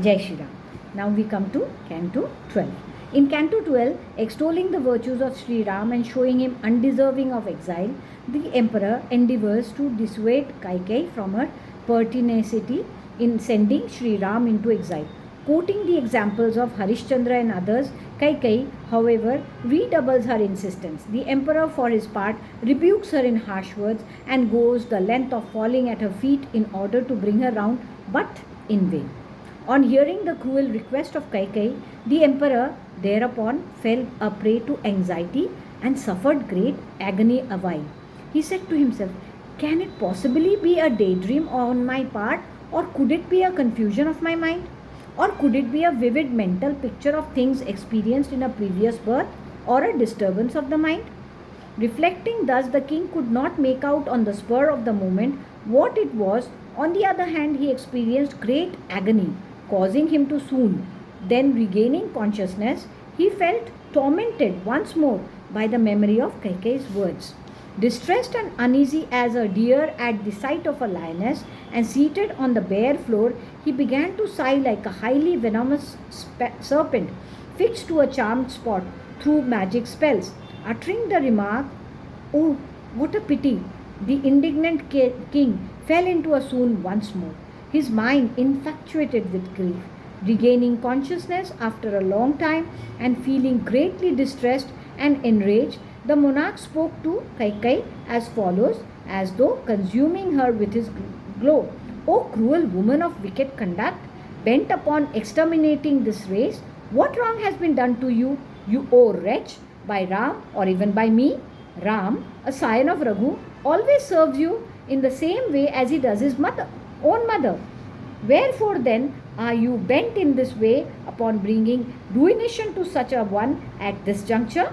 Jai Shri Ram. Now we come to Canto 12. In Canto 12, extolling the virtues of Sri Ram and showing him undeserving of exile, the emperor endeavors to dissuade Kaikeyi from her pertinacity in sending Sri Ram into exile. Quoting the examples of Harishchandra and others, Kaikeyi, however, redoubles her insistence. The emperor, for his part, rebukes her in harsh words and goes the length of falling at her feet in order to bring her round, but in vain. On hearing the cruel request of Kaikeyi, the emperor thereupon fell a prey to anxiety and suffered great agony a while. He said to himself, "Can it possibly be a daydream on my part, or could it be a confusion of my mind? Or could it be a vivid mental picture of things experienced in a previous birth, or a disturbance of the mind?" Reflecting thus, the king could not make out on the spur of the moment what it was. On the other hand, he experienced great agony, causing him to swoon. Then, regaining consciousness, he felt tormented once more by the memory of Kaikeyi's words. Distressed and uneasy as a deer at the sight of a lioness, and seated on the bare floor, he began to sigh like a highly venomous serpent fixed to a charmed spot through magic spells. Uttering the remark, "Oh, what a pity!" the indignant king fell into a swoon once more, his mind infatuated with grief. Regaining consciousness after a long time and feeling greatly distressed and enraged, the monarch spoke to Kaikeyi as follows, as though consuming her with his glow. "O cruel woman of wicked conduct, bent upon exterminating this race, what wrong has been done to you, you poor wretch, by Ram or even by me? Ram, a scion of Raghu, always serves you in the same way as he does his own mother. Wherefore then are you bent in this way upon bringing ruination to such a one at this juncture?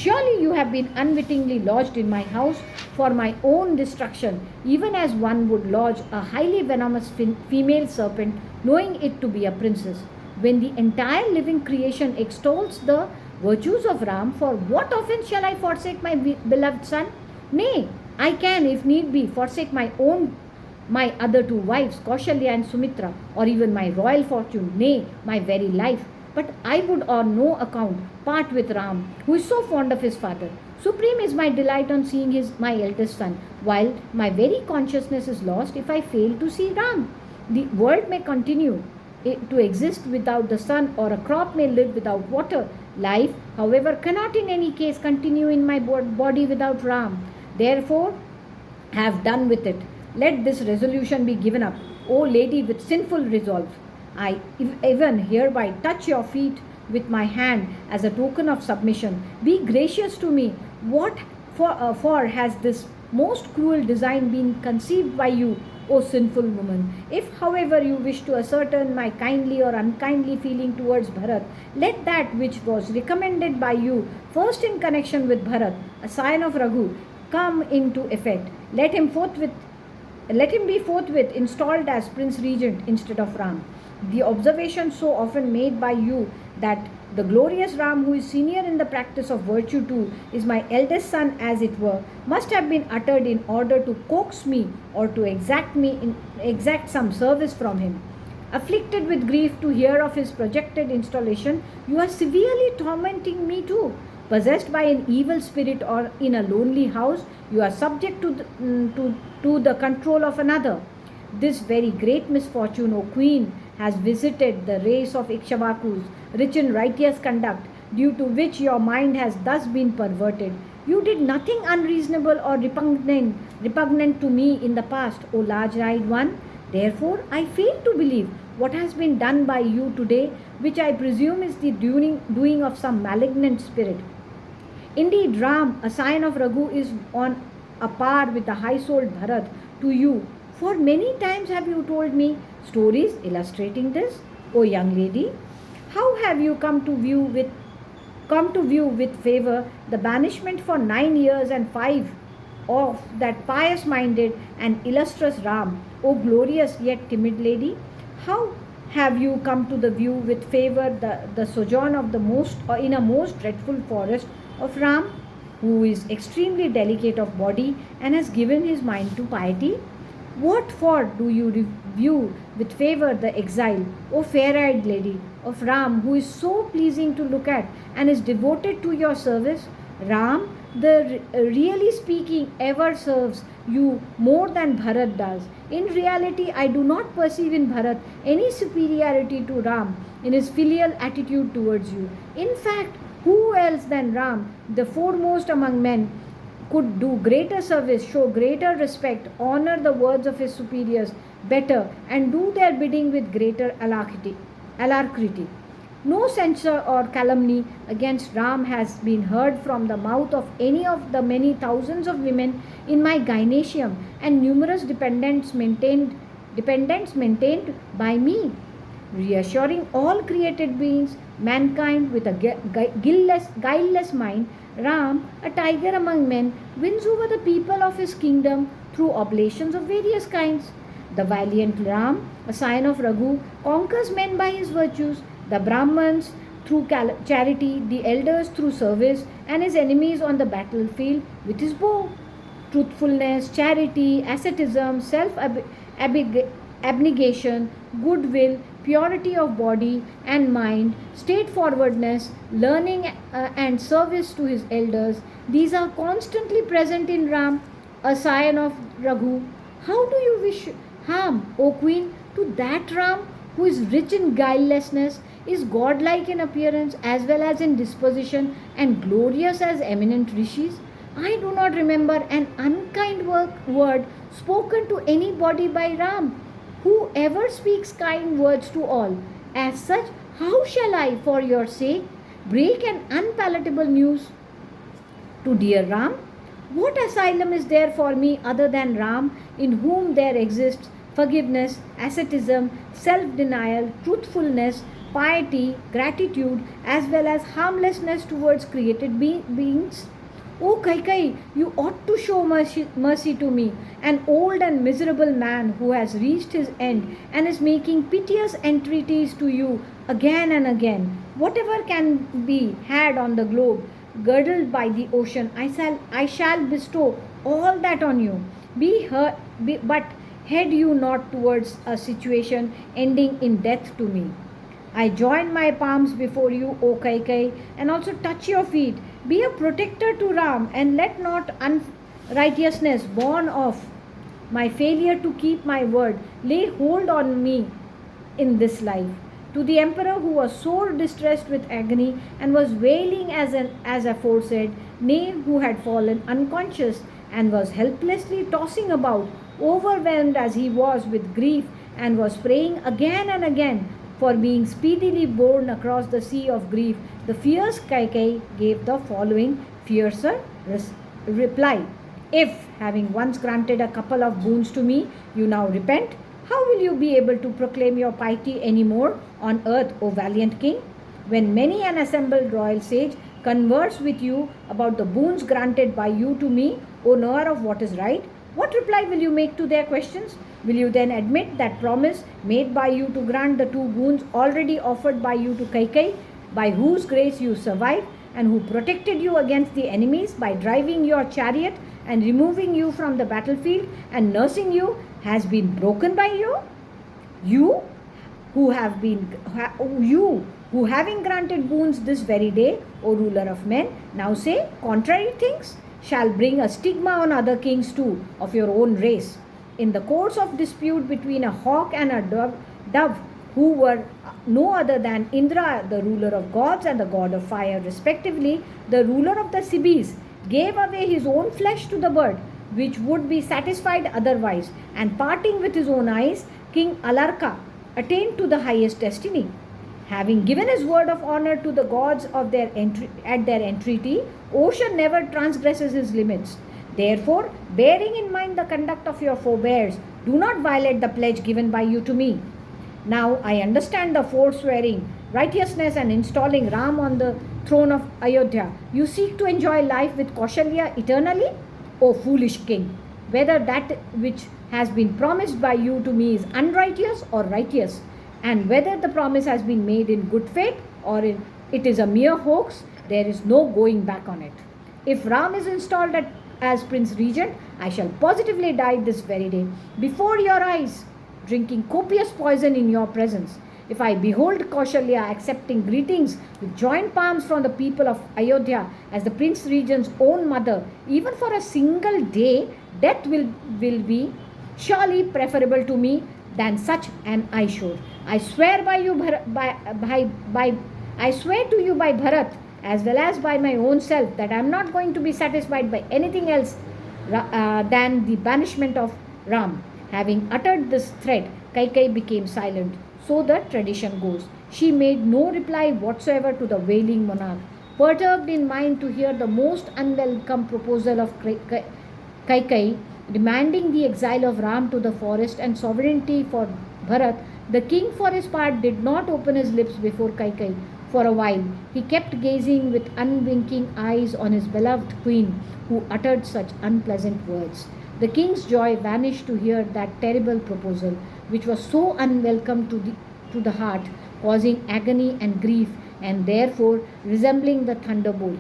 Surely you have been unwittingly lodged in my house for my own destruction, even as one would lodge a highly venomous female serpent, knowing it to be a princess. When the entire living creation extols the virtues of Ram, for what offense shall I forsake my beloved son? Nay, I can, if need be, forsake my other two wives, Kaushalya and Sumitra, or even my royal fortune, nay, my very life. But I would on no account part with Ram, who is so fond of his father. Supreme is my delight on seeing my eldest son, while my very consciousness is lost if I fail to see Ram. The world may continue to exist without the sun, or a crop may live without water. Life, however, cannot in any case continue in my body without Ram. Therefore, have done with it. Let this resolution be given up, O lady with sinful resolve. I even hereby touch your feet with my hand as a token of submission. Be gracious to me. What for has this most cruel design been conceived by you, O sinful woman? If, however, you wish to ascertain my kindly or unkindly feeling towards Bharat, let that which was recommended by you first in connection with Bharat, a scion of Raghu, come into effect. Let him be forthwith installed as Prince Regent instead of Ram. The observation so often made by you that the glorious Ram, who is senior in the practice of virtue too, is my eldest son as it were, must have been uttered in order to coax me or to exact some service from him. Afflicted with grief to hear of his projected installation, you are severely tormenting me too. Possessed by an evil spirit or in a lonely house, you are subject to the control of another. This very great misfortune, O Queen, has visited the race of Ikshvakus, rich in righteous conduct, due to which your mind has thus been perverted. You did nothing unreasonable or repugnant to me in the past, O large-eyed one. Therefore, I fail to believe what has been done by you today, which I presume is the doing of some malignant spirit. Indeed, Ram, a scion of Raghu, is on a par with the high-souled Bharat to you. For many times have you told me stories illustrating this, O young lady. How have you come to view with favor the banishment for 9 years and 5 of that pious-minded and illustrious Ram, O glorious yet timid lady? How have you come to the view with favor the sojourn of in a most dreadful forest of Ram, who is extremely delicate of body and has given his mind to piety? What for do you view with favor the exile, O fair-eyed lady of Ram, who is so pleasing to look at and is devoted to your service. Ram, the really speaking, ever serves you more than Bharat does. In reality, I do not perceive in Bharat any superiority to Ram in his filial attitude towards you. In fact, who else than Ram, the foremost among men, could do greater service, show greater respect, honor the words of his superiors better, and do their bidding with greater alacrity? No censure or calumny against Ram has been heard from the mouth of any of the many thousands of women in my gynecium and numerous dependents maintained by me, reassuring all created beings, mankind with a guileless mind. Ram, a tiger among men, wins over the people of his kingdom through oblations of various kinds. The valiant Ram, a scion of Raghu, conquers men by his virtues, the Brahmans through charity, the elders through service, and his enemies on the battlefield with his bow. Truthfulness, charity, asceticism, abnegation, goodwill, purity of body and mind, straightforwardness, learning and service to his elders, these are constantly present in Ram, a scion of Raghu. How do you wish harm, O Queen, to that Ram who is rich in guilelessness, is godlike in appearance as well as in disposition, and glorious as eminent rishis? I do not remember an unkind word spoken to anybody by Ram, who ever speaks kind words to all. As such, how shall I, for your sake, break an unpalatable news to dear Ram? What asylum is there for me other than Ram, in whom there exists forgiveness, asceticism, self-denial, truthfulness, piety, gratitude, as well as harmlessness towards created beings? O Kaikai, you ought to show mercy to me, an old and miserable man who has reached his end and is making piteous entreaties to you again and again. Whatever can be had on the globe, girdled by the ocean, I shall bestow all that on you. But head you not towards a situation ending in death to me. I join my palms before you, O Kaikai, and also touch your feet. Be a protector to Ram, and let not unrighteousness born of my failure to keep my word lay hold on me in this life. To the emperor, who was sore distressed with agony and was wailing as aforesaid, nay, who had fallen unconscious and was helplessly tossing about, overwhelmed as he was with grief, and was praying again and again for being speedily borne across the sea of grief, the fierce Kaikai gave the following fiercer reply. If, having once granted a couple of boons to me, you now repent, how will you be able to proclaim your piety any more on earth, O valiant king? When many an assembled royal sage converse with you about the boons granted by you to me, O knower of what is right, what reply will you make to their questions? Will you then admit that promise made by you to grant the 2 boons already offered by you to Kaikai, by whose grace you survived, and who protected you against the enemies by driving your chariot and removing you from the battlefield and nursing you, has been broken by you? You who having granted boons this very day, O ruler of men, now say contrary things, shall bring a stigma on other kings too of your own race. In the course of dispute between a hawk and a dove, who were no other than Indra, the ruler of gods, and the god of fire respectively, the ruler of the Sibis gave away his own flesh to the bird, which would be satisfied otherwise, and parting with his own eyes, King Alarka attained to the highest destiny. Having given his word of honor to the gods at their entreaty, ocean never transgresses his limits. Therefore, bearing in mind the conduct of your forebears, do not violate the pledge given by you to me. Now I understand the forswearing righteousness and installing Ram on the throne of Ayodhya. You seek to enjoy life with Kaushalya eternally? O foolish king, whether that which has been promised by you to me is unrighteous or righteous, and whether the promise has been made in good faith or it is a mere hoax, there is no going back on it. If Ram is installed as Prince Regent, I shall positively die this very day before your eyes. drinking copious poison in your presence. If I behold Kaushalya accepting greetings with joint palms from the people of Ayodhya as the Prince Regent's own mother, even for a single day, death will be surely preferable to me than such an Aishur. I swear by you, I swear to you by Bharat as well as by my own self that I am not going to be satisfied by anything else than the banishment of Ram. Having uttered this threat, Kaikeyi became silent. So the tradition goes. She made no reply whatsoever to the wailing monarch. Perturbed in mind to hear the most unwelcome proposal of Kaikeyi, demanding the exile of Ram to the forest and sovereignty for Bharat, the king for his part did not open his lips before Kaikeyi. For a while, he kept gazing with unwinking eyes on his beloved queen, who uttered such unpleasant words. The king's joy vanished to hear that terrible proposal, which was so unwelcome to the heart, causing agony and grief, and therefore resembling the thunderbolt.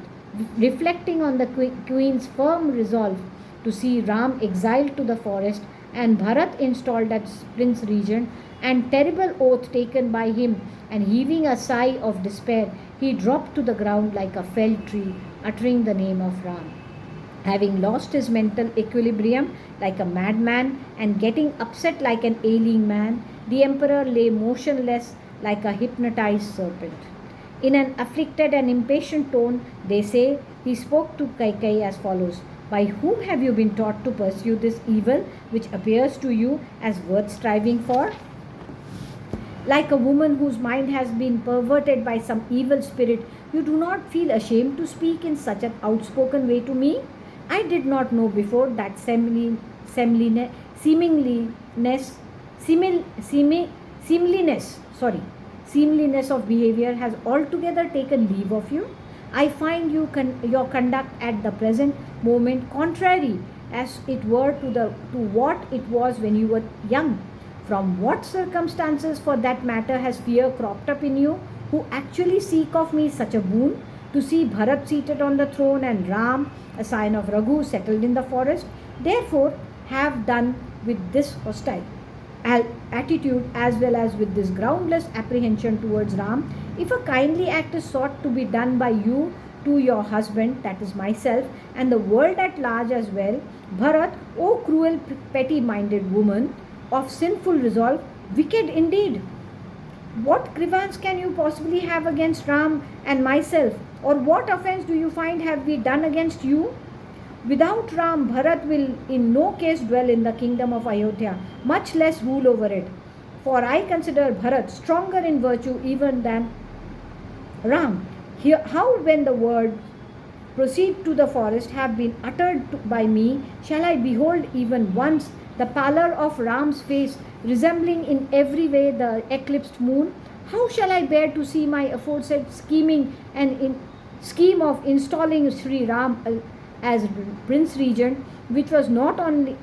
Reflecting on the queen's firm resolve to see Ram exiled to the forest and Bharat installed as Prince Regent, and terrible oath taken by him, and heaving a sigh of despair, he dropped to the ground like a felled tree, uttering the name of Ram. Having lost his mental equilibrium like a madman and getting upset like an ailing man, the emperor lay motionless like a hypnotized serpent. In an afflicted and impatient tone, they say, he spoke to Kaikeyi as follows: By whom have you been taught to pursue this evil which appears to you as worth striving for? Like a woman whose mind has been perverted by some evil spirit, you do not feel ashamed to speak in such an outspoken way to me? I did not know before that seemliness of behavior has altogether taken leave of you. I find your conduct at the present moment contrary, as it were, to what it was when you were young. From what circumstances, for that matter, has fear cropped up in you, who actually seek of me such a boon, to see Bharat seated on the throne and Ram, a sign of Raghu, settled in the forest? Therefore, have done with this hostile attitude as well as with this groundless apprehension towards Ram. If a kindly act is sought to be done by you to your husband, that is myself, and the world at large as well, Bharat, O cruel, petty-minded woman, of sinful resolve, wicked indeed, what grievance can you possibly have against Ram and myself, or what offense do you find have we done against you? Without Ram, Bharat will in no case dwell in the kingdom of Ayodhya, much less rule over it. For I consider Bharat stronger in virtue even than Ram. Here, how when the word proceed to the forest have been uttered by me, shall I behold even once the pallor of Ram's face resembling in every way the eclipsed moon? How shall I bear to see my aforesaid scheme of installing Sri Ram as Prince Regent, which was not only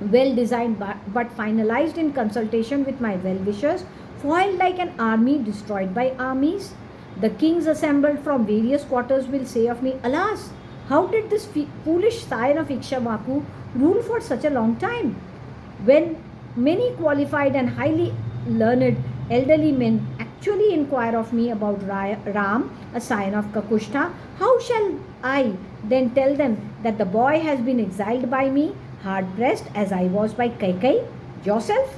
well designed but finalized in consultation with my well-wishers, foiled like an army destroyed by armies? The kings assembled from various quarters will say of me, Alas, how did this foolish scion of Ikshvaku rule for such a long time? When many qualified and highly learned elderly men actually inquire of me about Ram, a scion of Kakushta, how shall I then tell them that the boy has been exiled by me, hard pressed as I was by Kaikeyi, yourself?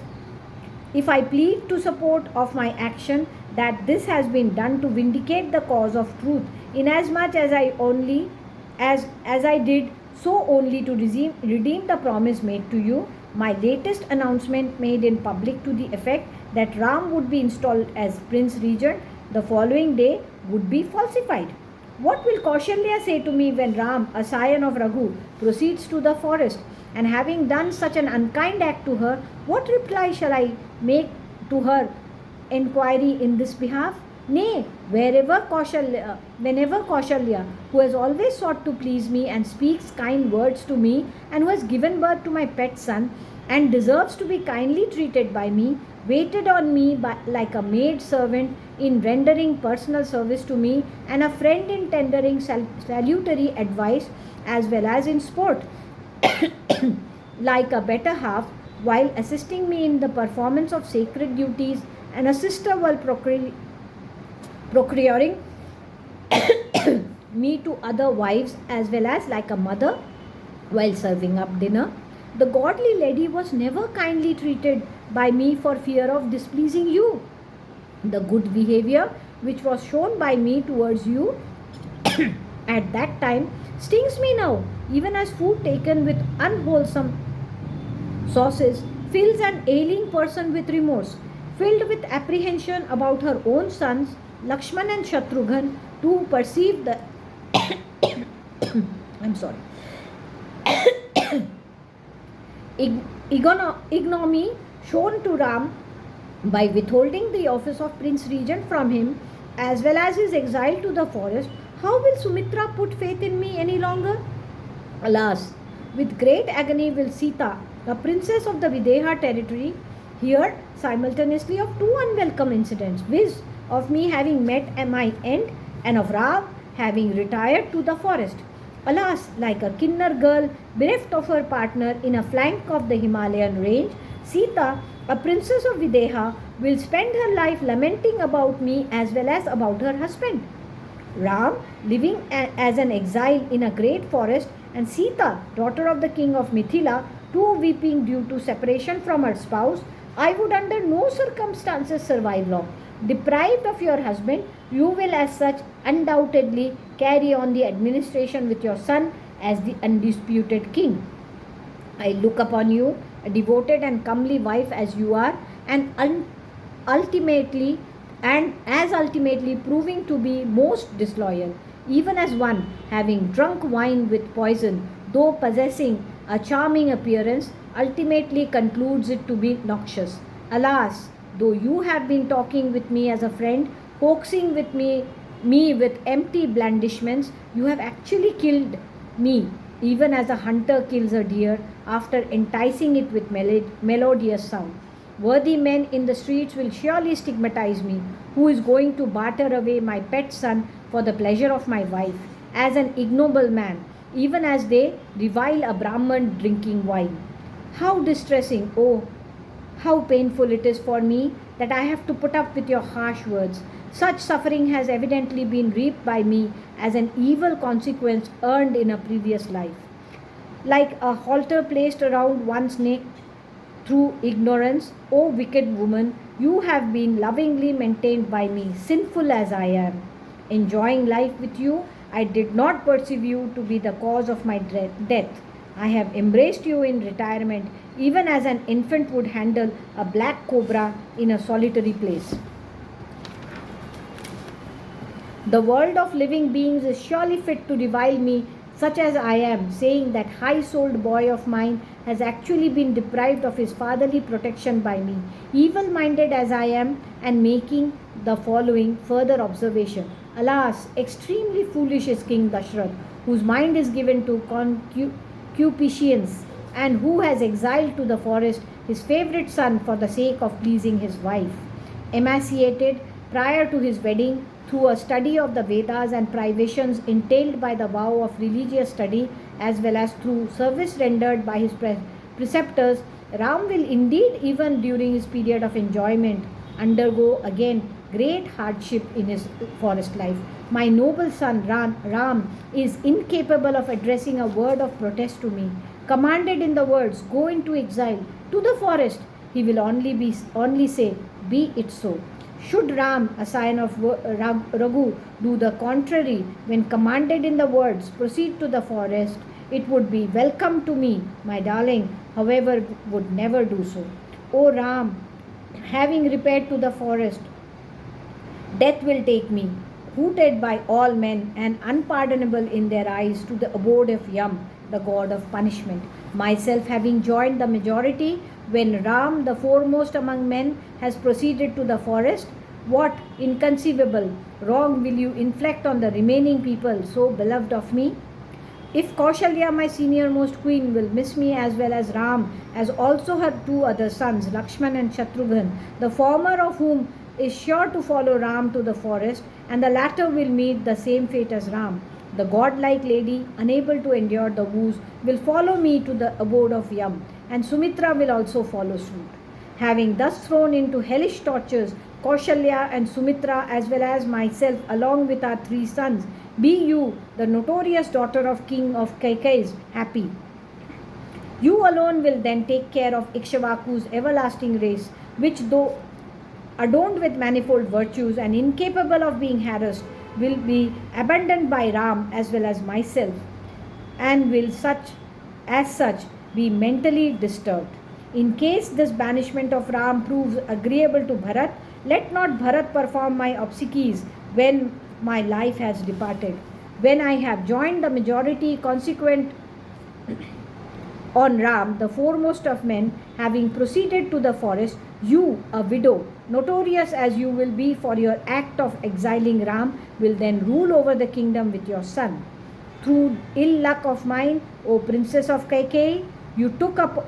If I plead to support of my action that this has been done to vindicate the cause of truth, inasmuch as I did so only to redeem the promise made to you, my latest announcement made in public to the effect that Ram would be installed as Prince Regent the following day would be falsified. What will Kaushalya say to me when Ram, a scion of Raghu, proceeds to the forest? And having done such an unkind act to her, what reply shall I make to her enquiry in this behalf? Nay, whenever Kaushalya, who has always sought to please me and speaks kind words to me, and who has given birth to my pet son, and deserves to be kindly treated by me, waited on me like a maid servant in rendering personal service to me, and a friend in tendering salutary advice as well as in sport, like a better half, while assisting me in the performance of sacred duties, and a sister while procuring me to other wives, as well as like a mother while serving up dinner. The godly lady was never kindly treated by me for fear of displeasing you. The good behavior which was shown by me towards you at that time stings me now, even as food taken with unwholesome sauces fills an ailing person with remorse. Filled with apprehension about her own sons, Lakshman and Shatrughan, to perceive the I'm sorry ignominy shown to Ram by withholding the office of Prince Regent from him, as well as his exile to the forest, how will Sumitra put faith in me any longer? Alas, with great agony will Sita, a princess of the Videha territory, hear simultaneously of two unwelcome incidents, viz. Of me having met my end, and of Ram having retired to the forest. Alas, like a Kinnar girl bereft of her partner in a flank of the Himalayan range, Sita, a princess of Videha, will spend her life lamenting about me as well as about her husband. Ram, living as an exile in a great forest, and Sita, daughter of the king of Mithila, too weeping due to separation from her spouse, I would under no circumstances survive long. Deprived of your husband, you will as such undoubtedly carry on the administration with your son as the undisputed king. I look upon you, a devoted and comely wife as you are, and ultimately proving to be most disloyal, even as one having drunk wine with poison, though possessing a charming appearance, ultimately concludes it to be noxious. Alas, though you have been talking with me as a friend, coaxing with me with empty blandishments, you have actually killed me, even as a hunter kills a deer after enticing it with melodious sound. Worthy men in the streets will surely stigmatize me, who is going to barter away my pet son for the pleasure of my wife, as an ignoble man, even as they revile a Brahman drinking wine. How distressing, oh, how painful it is for me that I have to put up with your harsh words. Such suffering has evidently been reaped by me as an evil consequence earned in a previous life. Like a halter placed around one's neck through ignorance, O wicked woman, you have been lovingly maintained by me, sinful as I am. Enjoying life with you, I did not perceive you to be the cause of my death. I have embraced you in retirement, even as an infant would handle a black cobra in a solitary place. The world of living beings is surely fit to revile me, such as I am, saying that high-souled boy of mine has actually been deprived of his fatherly protection by me, evil-minded as I am, and making the following further observation. Alas, extremely foolish is King Dashrath, whose mind is given to concupiscence, and who has exiled to the forest his favorite son for the sake of pleasing his wife. Emaciated prior to his wedding through a study of the Vedas and privations entailed by the vow of religious study, as well as through service rendered by his preceptors, Ram will indeed, even during his period of enjoyment, undergo again great hardship in his forest life. My noble son Ram is incapable of addressing a word of protest to me. Commanded in the words, "Go into exile to the forest," he will only say, "Be it so." Should Ram, a scion of Raghu, do the contrary when commanded in the words, "Proceed to the forest," it would be welcome to me, my darling, however, would never do so. O Ram, having repaired to the forest, death will take me, hooted by all men and unpardonable in their eyes, to the abode of Yam, the god of punishment. Myself having joined the majority, when Ram, the foremost among men, has proceeded to the forest, what inconceivable wrong will you inflict on the remaining people so beloved of me? If Kaushalya, my senior-most queen, will miss me as well as Ram, as also her two other sons, Lakshman and Shatrughan, the former of whom is sure to follow Ram to the forest, and the latter will meet the same fate as Ram, the godlike lady, unable to endure the woes, will follow me to the abode of Yam, and Sumitra will also follow suit. Having thus thrown into hellish tortures Kaushalya and Sumitra as well as myself along with our 3 sons, be you, the notorious daughter of King of Kaikais, happy. You alone will then take care of Ikshvaku's everlasting race, which though adorned with manifold virtues and incapable of being harassed, will be abandoned by Ram as well as myself, and will such be mentally disturbed. In case this banishment of Ram proves agreeable to Bharat, let not Bharat perform my obsequies when my life has departed. When I have joined the majority consequent on Ram, the foremost of men, having proceeded to the forest, you, a widow, notorious as you will be for your act of exiling Ram, will then rule over the kingdom with your son. Through ill luck of mine, O Princess of Kaikeyi, you took up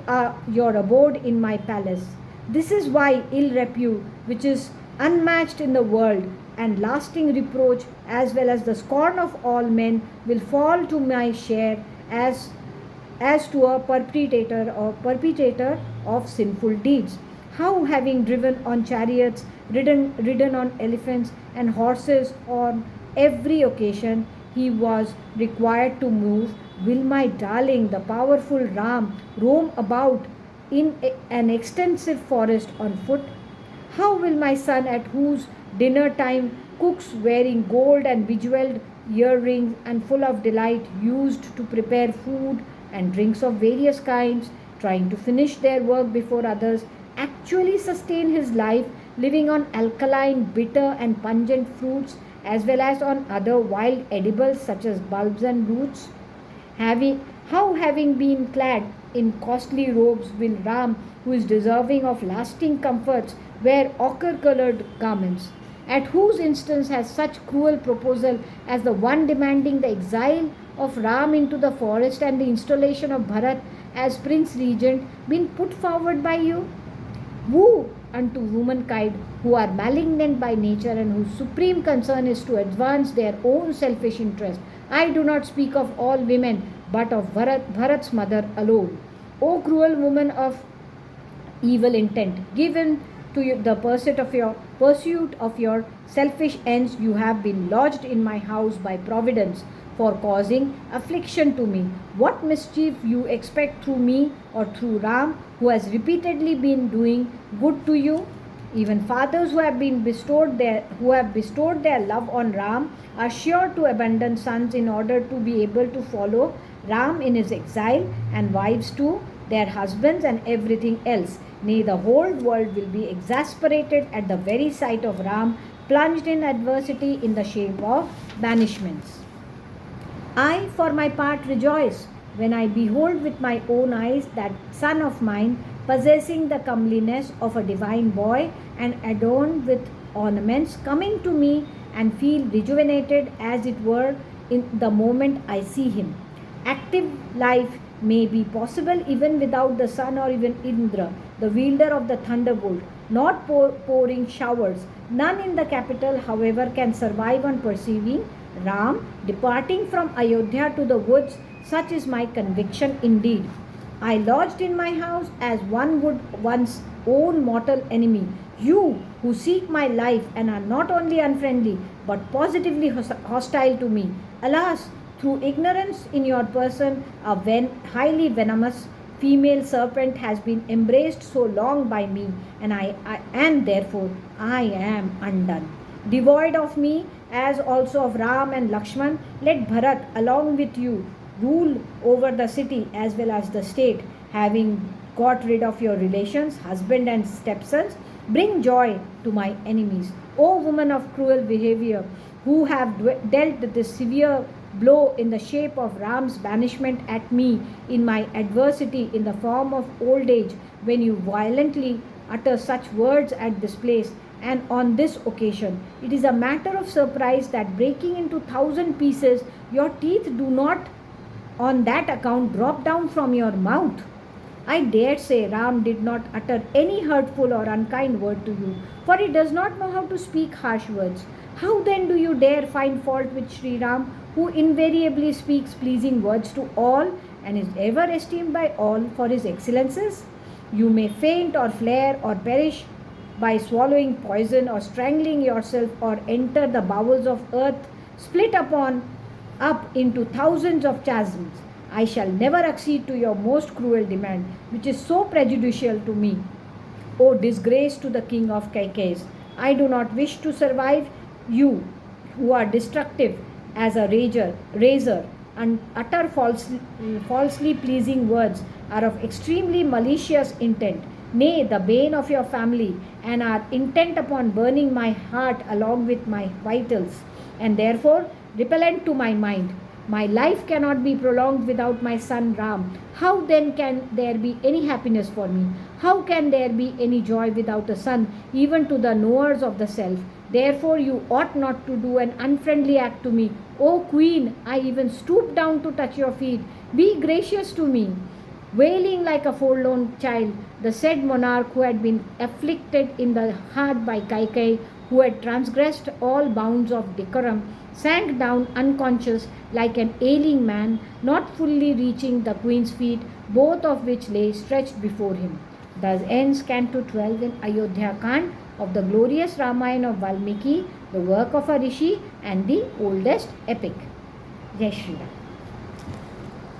your abode in my palace. This is why ill repute, which is unmatched in the world, and lasting reproach, as well as the scorn of all men, will fall to my share as to a perpetrator of sinful deeds. How, having driven on chariots, ridden on elephants and horses on every occasion he was required to move, will my darling, the powerful Ram, roam about in an extensive forest on foot? How will my son, at whose dinner time cooks wearing gold and bejeweled earrings and full of delight used to prepare food and drinks of various kinds, trying to finish their work before others, actually sustain his life living on alkaline, bitter, and pungent fruits as well as on other wild edibles such as bulbs and roots? Having been clad in costly robes, will Ram, who is deserving of lasting comforts, wear ochre-colored garments? At whose instance has such cruel proposal as the one demanding the exile of Ram into the forest and the installation of Bharat as Prince Regent been put forward by you? Woe unto womankind who are malignant by nature and whose supreme concern is to advance their own selfish interest. I do not speak of all women, but of Bharat's mother alone. O cruel woman of evil intent, given to you the pursuit of your selfish ends, you have been lodged in my house by Providence for causing affliction to me. What mischief you expect through me or through Ram, who has repeatedly been doing good to you? Even fathers who have bestowed their love on Ram are sure to abandon sons in order to be able to follow Ram in his exile, and wives too, their husbands and everything else. Nay, the whole world will be exasperated at the very sight of Ram plunged in adversity in the shape of banishments. I, for my part, rejoice when I behold with my own eyes that son of mine possessing the comeliness of a divine boy and adorned with ornaments, coming to me, and feel rejuvenated as it were in the moment I see him. Active life may be possible even without the sun or even Indra, the wielder of the thunderbolt, not pouring showers. None in the capital, however, can survive on perceiving Ram departing from Ayodhya to the woods. Such is my conviction indeed. I lodged in my house as one would one's own mortal enemy. You who seek my life and are not only unfriendly but positively hostile to me. Alas, through ignorance in your person, a highly venomous female serpent has been embraced so long by me, and therefore I am undone. Devoid of me, as also of Ram and Lakshman, let Bharat along with you rule over the city as well as the state. Having got rid of your relations, husband and stepsons, bring joy to my enemies. O woman of cruel behavior, who have dealt this severe blow in the shape of Ram's banishment at me in my adversity in the form of old age, when you violently utter such words at this place and on this occasion, it is a matter of surprise that breaking into 1,000 pieces, your teeth do not on that account drop down from your mouth. I dare say Ram did not utter any hurtful or unkind word to you, for he does not know how to speak harsh words. How then do you dare find fault with Sri Ram, who invariably speaks pleasing words to all and is ever esteemed by all for his excellences? You may faint or flare or perish by swallowing poison or strangling yourself or enter the bowels of earth, split up into thousands of chasms. I shall never accede to your most cruel demand, which is so prejudicial to me. O disgrace to the king of Kaikes! I do not wish to survive you, who are destructive as a razor, and utter falsely pleasing words, are of extremely malicious intent, nay, the bane of your family, and are intent upon burning my heart along with my vitals, and therefore repellent to my mind. My life cannot be prolonged without my son Ram. How then can there be any happiness for me? How can there be any joy without a son, even to the knowers of the self? Therefore, you ought not to do an unfriendly act to me. O Queen, I even stoop down to touch your feet. Be gracious to me. Wailing like a forlorn child, the said monarch, who had been afflicted in the heart by Kaikai, who had transgressed all bounds of decorum, sank down unconscious like an ailing man, not fully reaching the queen's feet, both of which lay stretched before him. Thus ends Canto 12 in AYODHYAKAND of the glorious Ramayan of Valmiki, the work of a rishi and the oldest epic. Jai Shri Ram.